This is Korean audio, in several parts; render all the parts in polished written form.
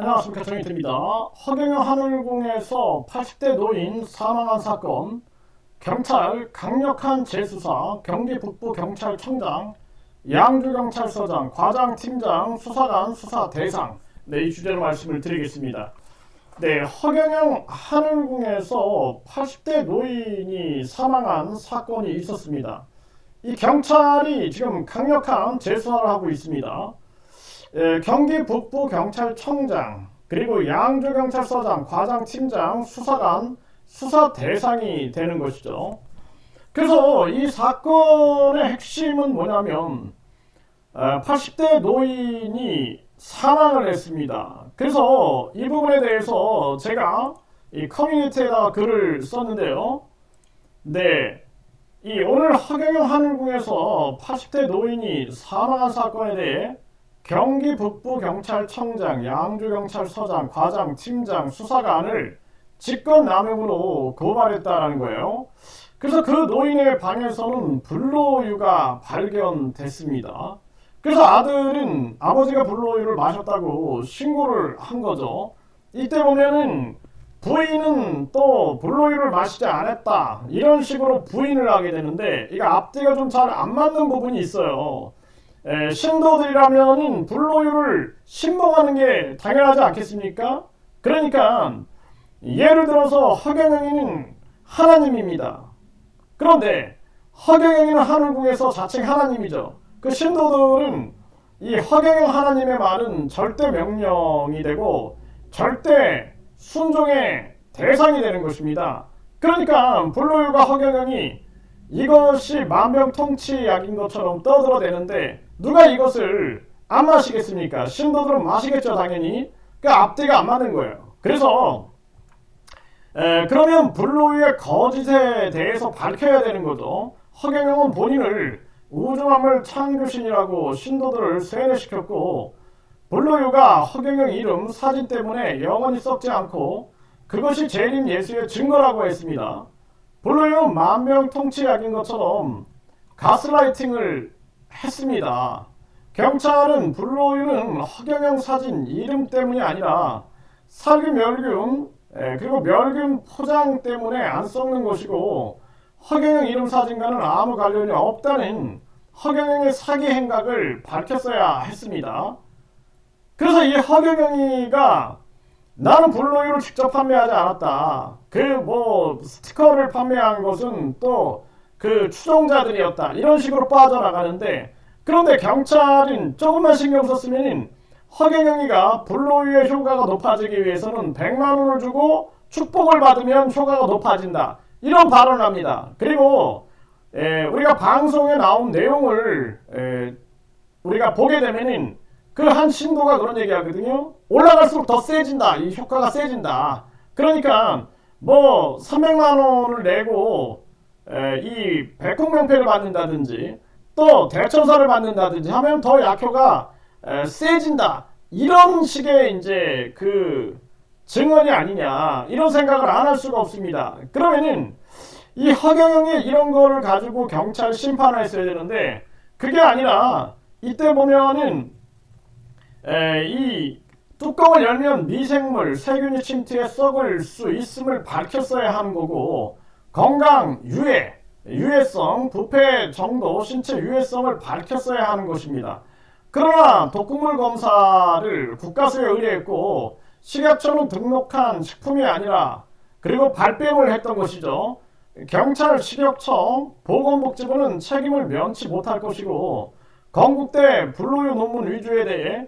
안녕하십니까, 정의입니다. 허경영 하늘궁에서 80대 노인 사망한 사건, 경찰 강력한 재수사, 경기 북부경찰청장, 양주경찰서장, 과장팀장, 수사관 수사 대상. 이 주제로 말씀을 드리겠습니다. 허경영 하늘궁에서 80대 노인이 사망한 사건이 있었습니다. 이 경찰이 지금 강력한 재수사를 하고 있습니다. 경기 북부경찰청장, 그리고 양주경찰서장, 과장팀장, 수사관, 수사 대상이 되는 것이죠. 그래서 이 사건의 핵심은 뭐냐면 80대 노인이 사망을 했습니다. 그래서 이 부분에 대해서 제가 이 커뮤니티에다가 글을 썼는데요. 이 오늘 허경영 하늘궁에서 80대 노인이 사망한 사건에 대해 경기 북부경찰청장, 양주경찰서장, 과장팀장, 수사관을 직권남용으로 고발했다라는 거예요. 그래서 그 노인의 방에서는 불로유가 발견됐습니다. 그래서 아들은 아버지가 불로유를 마셨다고 신고를 한 거죠. 이때 보면은 부인은 또 불로유를 마시지 않았다, 이런 식으로 부인을 하게 되는데, 이거 앞뒤가 좀 잘 안 맞는 부분이 있어요. 신도들이라면 불로유를 신봉하는 게 당연하지 않겠습니까? 그러니까 예를 들어서 허경영이는 하나님입니다. 그런데 허경영이는 하늘궁에서 자칭 하나님이죠. 그 신도들은 이 허경영 하나님의 말은 절대 명령이 되고 절대 순종의 대상이 되는 것입니다. 그러니까 불로유가 허경영이 이것이 만병통치약인 것처럼 떠들어대는데 누가 이것을 안 마시겠습니까? 신도들은 마시겠죠, 당연히. 그 앞뒤가 안 맞는 거예요. 그래서 그러면 불로유의 거짓에 대해서 밝혀야 되는 거죠. 허경영은 본인을 우주만물 창조신이라고 신도들을 세뇌시켰고, 불로유가 허경영 이름 사진 때문에 영원히 썩지 않고 그것이 재림 예수의 증거라고 했습니다. 불로유는 만병통치약인 것처럼 가스라이팅을 했습니다. 경찰은 불로유는 허경영 사진 이름 때문이 아니라 살균 멸균, 그리고 멸균 포장 때문에 안 썩는 것이고, 허경영 이름 사진과는 아무 관련이 없다는 허경영의 사기 행각을 밝혔어야 했습니다. 그래서 이 허경영이가 나는 불로유를 직접 판매하지 않았다, 스티커를 판매한 것은 또 그 추종자들이었다, 이런 식으로 빠져나가는데, 그런데 경찰은 조금만 신경 썼으면 허경영이가 불로유의 효과가 높아지기 위해서는 100만 원을 주고 축복을 받으면 효과가 높아진다, 이런 발언을 합니다. 그리고 우리가 방송에 나온 내용을 우리가 보게 되면은 그 한 신도가 그런 얘기 하거든요. 올라갈수록 더 세진다, 이 효과가 세진다. 그러니까 300만 원을 내고 이 백홍명패를 받는다든지 또 대천사를 받는다든지 하면 더 약효가 세진다, 이런 식의 이제 그 증언이 아니냐, 이런 생각을 안 할 수가 없습니다. 그러면은 이 허경영이 이런 거를 가지고 경찰 심판을 했어야 되는데, 그게 아니라 이때 보면은 이 뚜껑을 열면 미생물, 세균이 침투해 썩을 수 있음을 밝혔어야 하는 거고, 건강, 유해성, 부패 정도, 신체 유해성을 밝혔어야 하는 것입니다. 그러나 독극물 검사를 국가수에 의뢰했고, 식약처는 등록한 식품이 아니라, 그리고 발뺌을 했던 것이죠. 경찰, 식약처, 보건복지부는 책임을 면치 못할 것이고, 건국대 불로유 논문 위조에 대해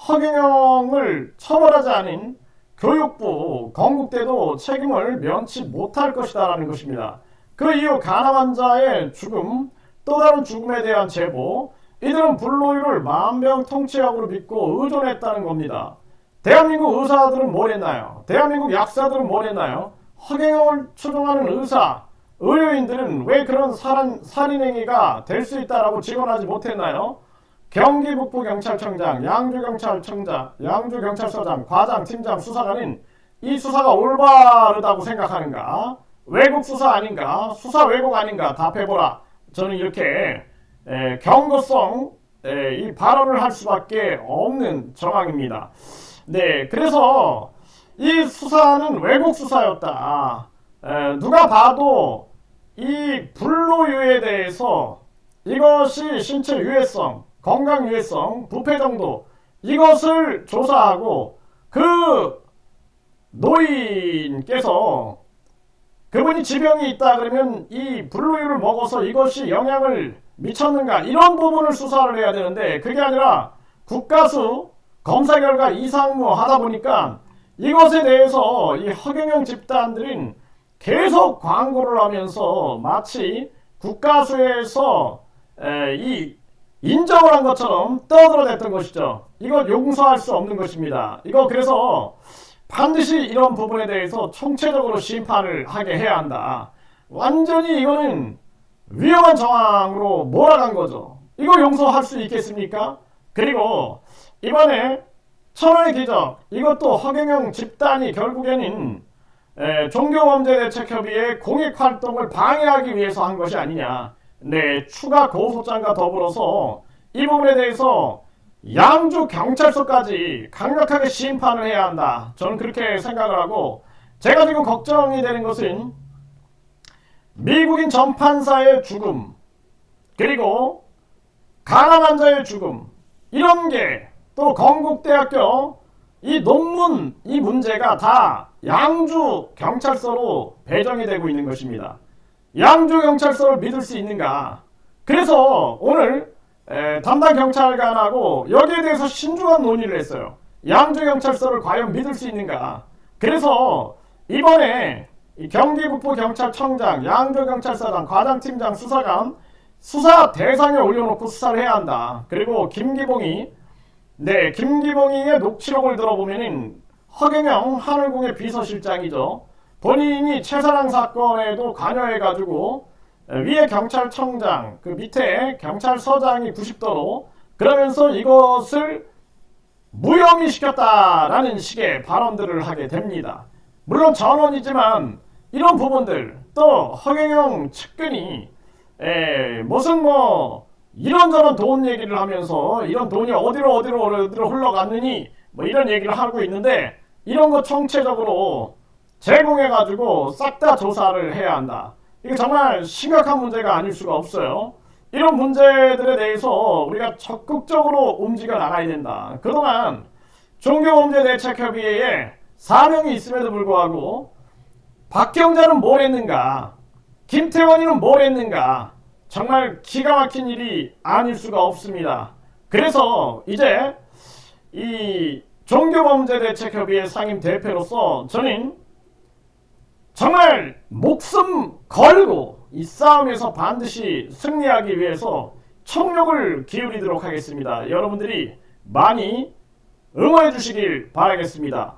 허경영을 처벌하지 않은 교육부, 건국대도 책임을 면치 못할 것이다라는 것입니다. 그 이후 간암 환자의 죽음, 또 다른 죽음에 대한 제보, 이들은 불로유를 만병통치약으로 믿고 의존했다는 겁니다. 대한민국 의사들은 뭘 했나요? 대한민국 약사들은 뭘 했나요? 허경영을 추종하는 의사, 의료인들은 왜 그런 살인행위가 될 수 있다라고 직언하지 못했나요? 경기 북부경찰청장, 양주경찰서장, 과장팀장, 수사관은 이 수사가 올바르다고 생각하는가? 왜곡 수사 아닌가? 수사 왜곡 아닌가? 답해보라. 저는 이렇게 경고성 이 발언을 할 수밖에 없는 정황입니다. 네, 그래서 이 수사는 왜곡 수사였다. 누가 봐도 이 불로유에 대해서 이것이 신체 유해성, 건강 유해성, 부패 정도 이것을 조사하고 그 노인께서 그분이 지병이 있다 그러면 이 불로유를 먹어서 이것이 영향을 미쳤는가 이런 부분을 수사를 해야 되는데 그게 아니라 국가수 검사 결과 이상무 하다 보니까 이것에 대해서 이 허경영 집단들은 계속 광고를 하면서 마치 국가수에서 이 인정을 한 것처럼 떠들어댔던 것이죠. 이거 용서할 수 없는 것입니다. 이거 그래서 반드시 이런 부분에 대해서 총체적으로 심판을 하게 해야 한다. 완전히 이거는 위험한 정황으로 몰아간 거죠. 이거 용서할 수 있겠습니까? 그리고 이번에 천하의 기적 이것도 허경영 집단이 결국에는 종교범죄대책협의회 공익활동을 방해하기 위해서 한 것이 아니냐. 네, 추가 고소장과 더불어서 이 부분에 대해서 양주 경찰서까지 강력하게 심판을 해야 한다. 저는 그렇게 생각을 하고 제가 지금 걱정이 되는 것은 미국인 전 판사의 죽음 그리고 가남 환자의 죽음 이런 게 또 건국대학교 이 논문 이 문제가 다 양주 경찰서로 배정이 되고 있는 것입니다. 양주 경찰서를 믿을 수 있는가? 그래서 오늘 담당 경찰관하고 여기에 대해서 신중한 논의를 했어요. 양주 경찰서를 과연 믿을 수 있는가? 그래서 이번에 경기북부 경찰청장, 양주 경찰서장, 과장팀장, 수사관 수사 대상에 올려놓고 수사를 해야 한다. 그리고 김기봉이의 녹취록을 들어보면은 허경영 하늘궁의 비서실장이죠. 본인이 최사랑 사건에도 관여해가지고 위에 경찰청장 그 밑에 경찰서장이 90도로 그러면서 이것을 무혐의 시켰다라는 식의 발언들을 하게 됩니다. 물론 전원이지만 이런 부분들 또 허경영 측근이 무슨 뭐 이런저런 돈 얘기를 하면서 이런 돈이 어디로 흘러갔느니 뭐 이런 얘기를 하고 있는데 이런 거 총체적으로 제공해가지고 싹 다 조사를 해야 한다. 이게 정말 심각한 문제가 아닐 수가 없어요. 이런 문제들에 대해서 우리가 적극적으로 움직여 나가야 된다. 그동안 종교범죄대책협의회에 사명이 있음에도 불구하고 박경자는 뭘 했는가? 김태원이는 뭘 했는가? 정말 기가 막힌 일이 아닐 수가 없습니다. 그래서 이제 이 종교범죄대책협의회 상임 대표로서 저는 정말 목숨 걸고 이 싸움에서 반드시 승리하기 위해서 총력을 기울이도록 하겠습니다. 여러분들이 많이 응원해 주시길 바라겠습니다.